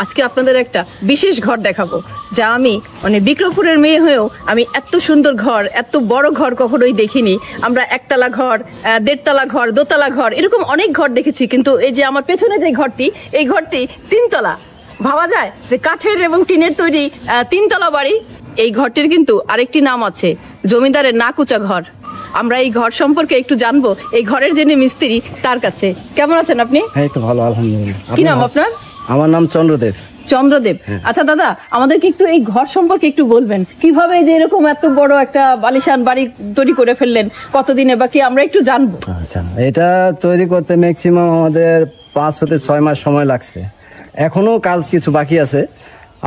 আজকে আপনাদের একটা বিশেষ ঘর দেখাবো, যা আমি মানে বিক্রমপুরের মেয়ে হয়েও আমি এত সুন্দর ঘর, এত বড় ঘর কখনোই দেখিনি। আমরা একতলা ঘর, দেড়তলা ঘর, দোতলা ঘর, এরকম অনেক ঘর দেখেছি, কিন্তু এই যে আমার পেছনে যে ঘরটি, এই ঘরটি 3 তলা। ভাবা যায় যে কাঠের এবং টিনের তৈরি 3 তলা বাড়ি। এই ঘরটির কিন্তু আরেকটি নাম আছে, জমিদারের নাকুচা ঘর। আমরা এই ঘর সম্পর্কে একটু জানবো এই ঘরের যিনি মিস্ত্রি তার কাছে। কেমন আছেন আপনি? এই তো ভালো, আলহামদুলিল্লাহ। কি নাম আপনার? আমার নাম চন্দ্রদেব। চন্দ্রদেব। আচ্ছা দাদা, আমাদেরকে একটু এই ঘর সম্পর্কে একটু বলবেন, কিভাবে যে এরকম এত বড় একটা বালিশান বাড়ি তৈরি করে ফেললেন, কতদিনে বা কি, আমরা একটু জানবো। আচ্ছা, এটা তৈরি করতে ম্যাক্সিমাম আমাদের 5 থেকে 6 মাস সময় লাগছে। এখনো কাজ কিছু বাকি আছে,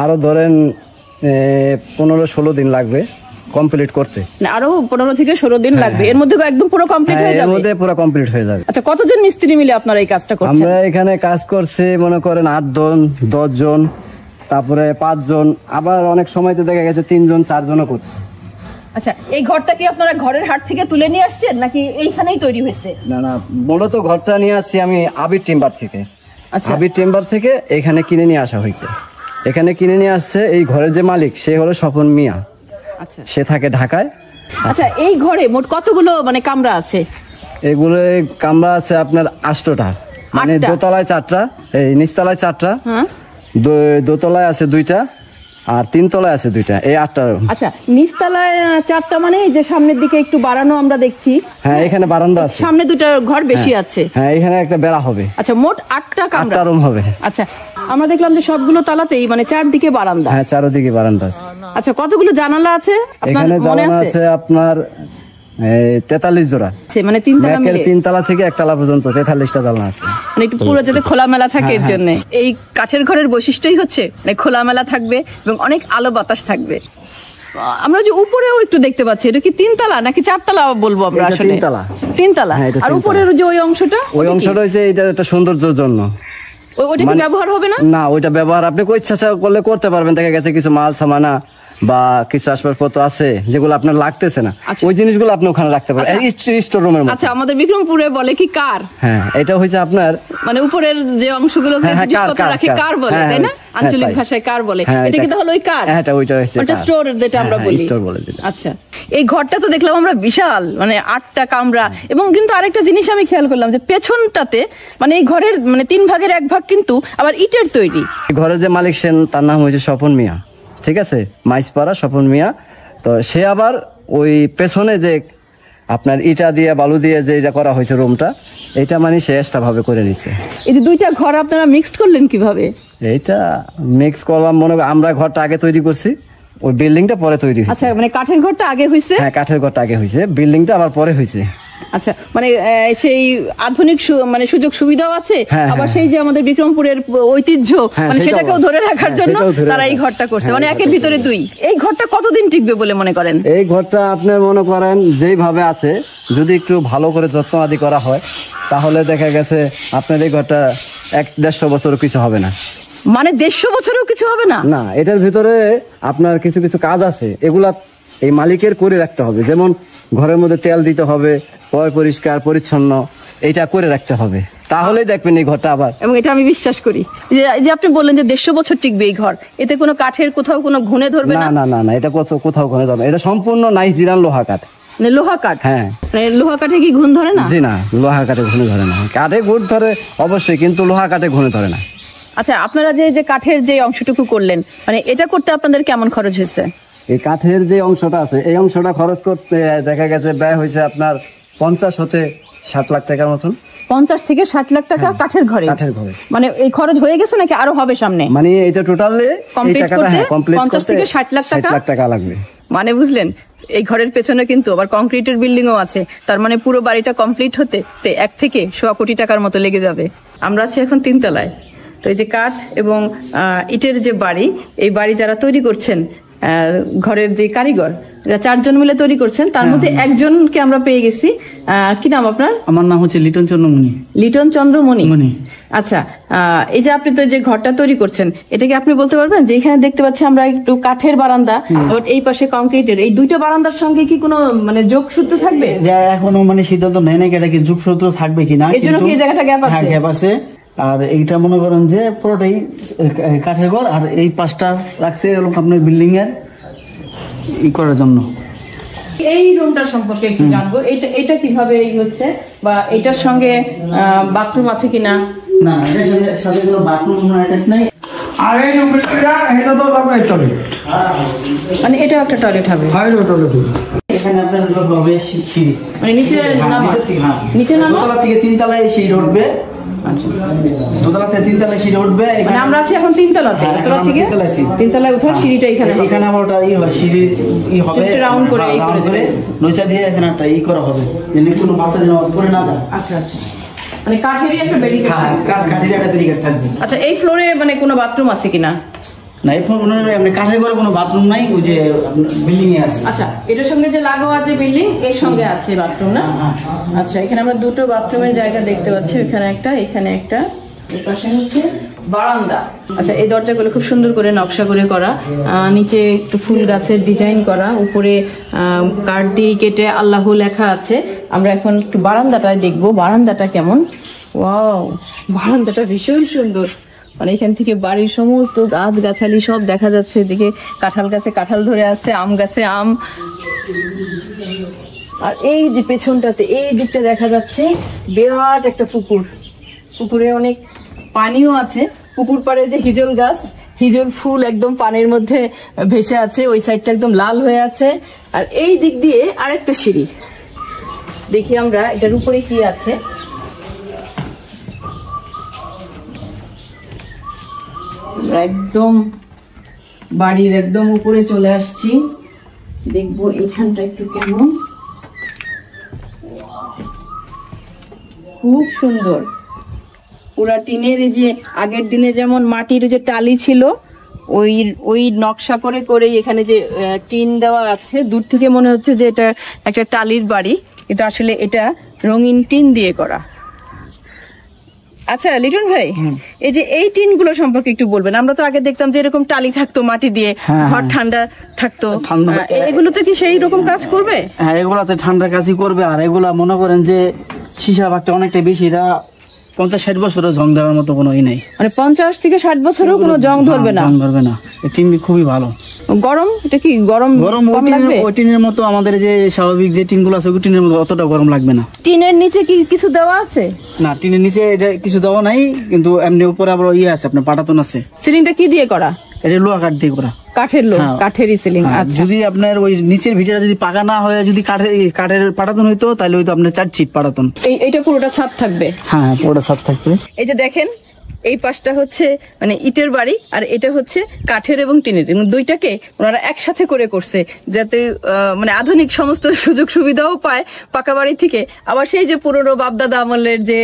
আরো ধরেন 15-16 দিন লাগবে কমপ্লিট করতে। আরো 15 থেকে 16 দিন লাগবে, এর মধ্যে একদম পুরো কমপ্লিট হয়ে যাবে? এর মধ্যে পুরো কমপ্লিট হয়ে যাবে। আচ্ছা, কতজন মিস্ত্রি মিলে আপনারা এই কাজটা করছেন? আমরা এখানে কাজ করছি মনে করেন 8 জন, 10 জন, তারপরে 5 জন, আবার অনেক সময়তে দেখা গেছে 3 জন 4 জনও করছে। আচ্ছা, এই ঘরটা কি আপনারা ঘরের হাট থেকে তুলে নিয়ে আসছেন নাকি এইখানেই তৈরি হয়েছে? না না, মূলত ঘরটা নিয়ে আসছি আমি আবির টিম্বার থেকে। আচ্ছা, আবির টিম্বার থেকে এখানে কিনে নিয়ে আসা হয়েছে। এখানে কিনে নিয়ে আসছে এই ঘরের যে মালিক, সে হলো স্বপন মিয়া। আচ্ছা, সে থাকে ঢাকায়। আচ্ছা, এই ঘরে মোট কতগুলো মানে কামরা আছে? এগুলো কামরা আছে আপনার 8টা, মানে 8টা? দোতলায় 4টা, এই নিচতলায় 4টা, হ্যাঁ, দোতলায় আছে 2টা, আর 3 তলায় আছে 2টা, এই 8টা। আচ্ছা, নিচতলায় 4টা, মানে এই যে সামনের দিকে একটু বাড়ানো আমরা দেখছি। হ্যাঁ, এখানে বারান্দা আছে, সামনে 2টা ঘর বেশি আছে। হ্যাঁ, এখানে একটা বেড়া হবে। আচ্ছা, মোট 8টা কামরা, 8টা রুম হবে। আচ্ছা, আমরা দেখলাম যে সবগুলো তালাতেই মানে চারদিকে বারান্দা। হ্যাঁ, চারদিকে বারান্দা আছে। আচ্ছা, কতগুলো জানালা আছে আপনার এখানে? মনে জানালা আছে আছে আপনার 43 জোড়া, মানে 3 তলা মিলে। 3 তলা থেকে 1 তলা পর্যন্ত 43টা জানলা আছে, মানে একটু পুরো যাতে খোলামেলা থাকে এর জন্য। এই কাঠের ঘরের বৈশিষ্ট্যই হচ্ছে মানে খোলামেলা থাকবে এবং অনেক আলো বাতাস থাকবে। আমরা যে উপরেও একটু দেখতে পাচ্ছি, এটা কি 3 তলা নাকি 4 তলা বলবো আমরা? এটা আসলে 3 তলা। 3 তলা। হ্যাঁ, এটা আর 3 তলা। উপরের যে ওই অংশটা, ওই অংশটা হচ্ছে এটা একটা সৌন্দর্যের জন্য। ওইটা কি ব্যবহার হবে না? না, ওইটা ব্যবহার আপনি ইচ্ছা করলে করতে পারবেন। দেখা গেছে কিছু মাল সামানা বা কিছু আসবাবপত্র আছে যেগুলো আপনার লাগতেছে না, ওই জিনিসগুলো আপনি ওখানে রাখতে পারেন স্টোর রুমের মধ্যে। আচ্ছা, আমাদের বিক্রমপুরে বলে কি কার? হ্যাঁ, এটা হচ্ছে আপনার মানে উপরের যে অংশগুলো রাখে কার বলে, তাই না? আঞ্চলিক ভাষায় কার বলে। এটা কি তাহলে ওই কার? হ্যাঁ, ওইটা হচ্ছে ওটা স্টোর, যেটা আমরা বলি স্টোর বলে। আচ্ছা, এই ঘরটা তো দেখলাম আমরা বিশাল, মানে 8টা কামরা। এবং কিন্তু আরেকটা জিনিস আমি খেয়াল করলাম যে পেছনটাতে মানে এই ঘরের মানে 3 ভাগের 1 ভাগ কিন্তু আবার ইটের তৈরি। ঘরের যে মালিক সেন, তার নাম হচ্ছে স্বপন মিয়া, ঠিক আছে, মাইসপাড়া স্বপন মিয়া। তো সে আবার ওই পেছনে যে আপনার ইটা দিয়ে বালু দিয়ে যে যা করা হয়েছে রুমটা, এটা মানে সে এক্সট্রা ভাবে করে নিছে। এই যে 2টা ঘর আপনারা মিক্সড করলেন কিভাবে? এইটা মিক্স করলাম, মনে করি আমরা ঘরটা আগে তৈরি করছি, ওই বিল্ডিংটা পরে তৈরি হয়েছে। আচ্ছা, মানে কাঠের ঘরটা আগে হয়েছে? হ্যাঁ, কাঠের ঘরটা আগে হয়েছে, বিল্ডিংটা আবার পরে হয়েছে। আচ্ছা, মানে সেই আধুনিক মানে সুযোগ সুবিধাও আছে, আবার সেই যে আমাদের বিক্রমপুরের ঐতিহ্য মানে সেটাকেও ধরে রাখার জন্য তারা এই ঘরটা করছে, মানে একের ভিতরে 2। এই ঘরটা কতদিন টিকবে বলে মনে করেন? এই ঘরটা আপনি মনে করেন যেইভাবে আছে, যদি একটু ভালো করে যত্ন আদি করা হয়, তাহলে দেখা গেছে আপনার এই ঘরটা 1-150 বছরও কিছু হবে না। মানে 150 বছরেও কিছু হবে না? না, এটার ভিতরে আপনার কিছু কিছু কাজ আছে, এগুলা এই মালিকের করে রাখতে হবে। যেমন ঘরের মধ্যে তেল দিতে হবে, পরিষ্কার পরিচ্ছন্ন, এটা করে রাখতে হবে, তাহলেই দেখবেন এই ঘরটা আবার। এবং এটা আমি বিশ্বাস করি যে আপনি বললেন যে 150 বছর টিকবে এই ঘর, এতে কোনো কাঠের কোথাও কোনো ঘুণে ধরবে না? না না না, এটা কোথাও ঘুণে ধরবে না, এটা সম্পূর্ণ নাইজেরিয়ান লোহা কাঠ। মানে লোহা কাঠ? হ্যাঁ। মানে লোহা কাঠে কি ঘুণ ধরে না? জি না, লোহা কাঠে ঘুণে ধরে না। কাঠে ঘুণ ধরে অবশ্যই, কিন্তু লোহা কাঠে ঘুণে ধরে না। আচ্ছা, আপনারা যে কাঠের যে অংশটুকু করলেন, মানে এটা করতে আপনাদের কেমন খরচ হয়েছে? এই কাঠের যে অংশটা আছে, এই অংশটা খরচ করতে দেখা গেছে ব্যয় হয়েছে আপনার 50 থেকে 60 লাখ টাকার মতন। 50 থেকে 60 লাখ টাকা কাঠের ঘরে? কাঠের ঘরে। মানে এই খরচ হয়ে গেছে নাকি আরো হবে সামনে? মানে এটা টোটালি এই টাকাটা কমপ্লিট করতে 50 থেকে 60 লাখ টাকা লাগবে। মানে বুঝলেন, এই ঘরের পেছনে কিন্তু আবার কংক্রিটের বিল্ডিংও আছে, তার মানে পুরো বাড়িটা কমপ্লিট হতে 1 থেকে 100 কোটি টাকার মতো লেগে যাবে। আমরা আছি এখন 3 তলায়। তো এই যে কাঠ এবং ইটের যে বাড়ি, এই বাড়ি যারা তৈরি করছেন, ঘরের যে কারিগর, এরা 4 জন মিলে তৈরি করছেন। তার মধ্যে একজনকে আমরা পেয়ে গেছি। কি নাম আপনার? আমার নাম হচ্ছে লিটন চন্দ্রমণি। লিটন চন্দ্রমণি। আচ্ছা, এই যে আপনি তো যে ঘরটা তৈরি করছেন, এটাকে আপনি বলতে পারবেন যে এখানে দেখতে পাচ্ছি আমরা একটু কাঠের বারান্দা, আর এই পাশে কংক্রিটের, এই 2টা বারান্দার সঙ্গে কি কোনো মানে যোগসূত্র থাকবে? এখনো মানে সিদ্ধান্ত নেয় নাকি এটা কি যোগসূত্র থাকবে কিনা, এর জন্য কি এই জায়গাটা গ্যাপ আছে? হ্যাঁ, গ্যাপ আছে। আর এইটা মনে করেন যে পুরোটাই কাঠের ঘর, আর এই পাঁচটা রাখছে হলো আপনার বিল্ডিং এর ই করার জন্য। এই রুমটা সম্পর্কে একটু জানবো, এটা কিভাবে হচ্ছে, বা এটার সঙ্গে বাথরুম আছে কিনা? না, এটার সাথে কোনো বাথরুম অ্যাটাচ নাই। আর এই রুমটা এটা তো লাগবে টয়লেট, মানে এটাও একটা টয়লেট হবে। হয় টয়লেট। এখানে আপনার হবে সিঁড়ি, মানে নিচে নিচে দোতলা থেকে 3 তলায় সিঁড়ি উঠবে। আচ্ছা, দোতলা থেকে 3 তলায় সিঁড়ি উঠবে। মানে আমরা আছি এখন 3 তলাতে, দোতলা থেকে 3 তলায় ওঠার সিঁড়িটা এখানে হবে। এখানে আবার ওটা ই হয়, সিঁড়ি ই হবে রাউন্ড করে নইচা দিয়ে এখানে একটা ই করা হবে, যেন কোনো বাচ্চা যেন পড়ে না যায়। আচ্ছা আচ্ছা, মানে কাঠেরই একটা ব্যারিকেড। হ্যাঁ, কাঠেরই একটা ব্যারিকেড থাকবে। আচ্ছা, এই ফ্লোরে মানে কোনো বাথরুম আছে কিনা? না, এই ফ্লোরে এমনি কাঠের ঘরে কোনো বাথরুম নাই, ওই যে বিল্ডিং এ আছে। আচ্ছা, এটার সঙ্গে যে লাগোয়া যে বিল্ডিং এর সঙ্গে আছে বাথরুম না? আচ্ছা, এখানে আমরা দুটো বাথরুমের জায়গা দেখতে পাচ্ছি, এখানে একটা, এখানে একটা, এই পাশে হচ্ছে বারান্দা। আচ্ছা, এই দরজাগুলো খুব সুন্দর করে নকশা করে করা, নিচে একটু ফুল গাছের ডিজাইন করা, উপরে কাঠ দিয়ে কেটে আল্লাহু লেখা আছে। আমরা এখন একটু বারান্দাটায় দেখবো, বারান্দাটা কেমন। ওয়াও, বারান্দাটা ভীষণ সুন্দর, মানে এখান থেকে বাড়ির সমস্ত গাছ গাছালি সব দেখা যাচ্ছে। এদিকে কাঁঠাল গাছে কাঁঠাল ধরে আসছে, আম গাছে আম। আর এই যে পেছনটাতে এই দিকটা দেখা যাচ্ছে বিরাট একটা পুকুর, পুকুরে অনেক পানিও আছে। পুকুর পাড়ে যে হিজল গাছ, হিজল ফুল একদম পানির মধ্যে ভেসে আছে, ওই সাইডটা একদম লাল হয়ে আছে। আর এই দিক দিয়ে আরেকটা সিঁড়ি, দেখি আমরা এটার উপরে কি আছে। একদম বাড়ির একদম উপরে চলে আসছি, দেখবো এখানটা একটু কেমন। খুব সুন্দর, পুরা টিনের, এই যে আগের দিনে যেমন মাটির যে টালি ছিল ওই নকশা করে করে এখানে যে টিন দেওয়া আছে, দূর থেকে মনে হচ্ছে যে এটা একটা টালির বাড়ি, কিন্তু আসলে এটা রঙিন টিন দিয়ে করা। আচ্ছা লিটন ভাই, এই যে এই টিন গুলো সম্পর্কে একটু বলবেন। আমরা তো আগে দেখতাম যে এরকম টালি থাকতো মাটি দিয়ে, ঘর ঠান্ডা থাকতো, এগুলোতে কি সেই রকম কাজ করবে? হ্যাঁ, এগুলাতে ঠান্ডা কাজই করবে। আর এগুলা মনে করেন যে সীসা ভাগটা অনেকটা বেশি, 50-60 বছরের জং দেওয়ার মতো কোনো ই নাই। মানে 50 থেকে 60 বছরেও কোনো জং ধরবে না? জং ধরবে না, এই টিন খুবই ভালো। গরম, এটা কি গরম ওই টিনের মতো আমাদের যে স্বাভাবিক যে টিনগুলো আছে ওই টিনের মতো অতটা গরম লাগবে না। টিনের নিচে কি কিছু দেওয়া আছে? না, টিনের নিচে এটা কিছু দেওয়া নাই, কিন্তু এমনি উপরে আবার ইয়ে আছে, আপনার পাটাতন আছে। সিলিংটা কি দিয়ে করা? এটা লোহা কাঠ দিয়ে করা, কাঠের কাঠেরই সিলিং। যদি আপনার ওই নিচের ভিডিওটা যদি পাকা না হয়ে যদি কাঠের পাটাতন হইতো তাহলে হয়তো আপনার 4 ছিট পাটাতন। এইটা পুরোটা ছাদ থাকবে? হ্যাঁ, পুরোটা ছাদ থাকবে। এই যে দেখেন, এই পাশটা হচ্ছে মানে ইটের বাড়ি, আর এটা হচ্ছে কাঠের এবং টিনের, দুইটাকে ওনারা একসাথে করে করছে, যাতে মানে আধুনিক সমস্ত সুযোগ সুবিধাও পায় পাকা বাড়ি থেকে। আবার সেই যে পুরনো বাপদাদা আমলের যে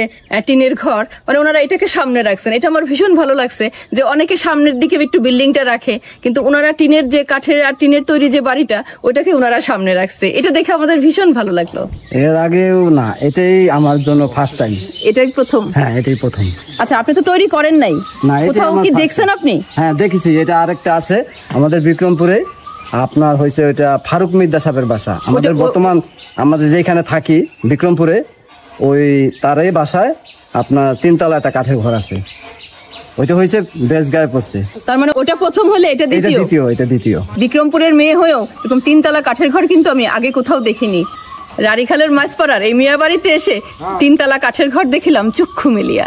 টিনের ঘর, মানে ওনারা এটাকে সামনে রাখছেন। এটা আমার ভীষণ ভালো লাগছে যে অনেকে সামনের দিকে একটু বিল্ডিংটা রাখে, কিন্তু ওনারা টিনের যে কাঠের আর টিনের তৈরি যে বাড়িটা ওইটাকে ওনারা সামনে রাখছে। এটা দেখে আমাদের ভীষণ ভালো লাগলো। এর আগেও না, এটাই আমার জন্য ফার্স্ট টাইম। এটাই প্রথম? হ্যাঁ, এটাই প্রথম। আচ্ছা, আপনি তো তৈরি করেন নাই? না, কোথাও কি দেখছেন আপনি? হ্যাঁ, দেখেছি। এটা আরেকটা আছে আমাদের বিক্রমপুরে, আপনার হয়েছে ওইটা ফারুক মির্জা সাহেবের বাসা। আমাদের বর্তমান আমাদের যেখানে থাকি বিক্রমপুরে, ওই তারই বাসায় আপনার 3 তলা একটা কাঠের ঘর আছে, ওইটা হয়েছে বেশ গায়ে পড়ছে। তার মানে ওটা প্রথম হলে এটা দ্বিতীয়? এটা দ্বিতীয়। বিক্রমপুরের মেয়ে হয়েও এরকম 3 তলা কাঠের ঘর কিন্তু আমি আগে কোথাও দেখিনি। রানীখালের মাঝপাড়ার এই মিয়া বাড়িতে এসে 3 তলা কাঠের ঘর দেখিলাম চক্ষু মেলিয়া।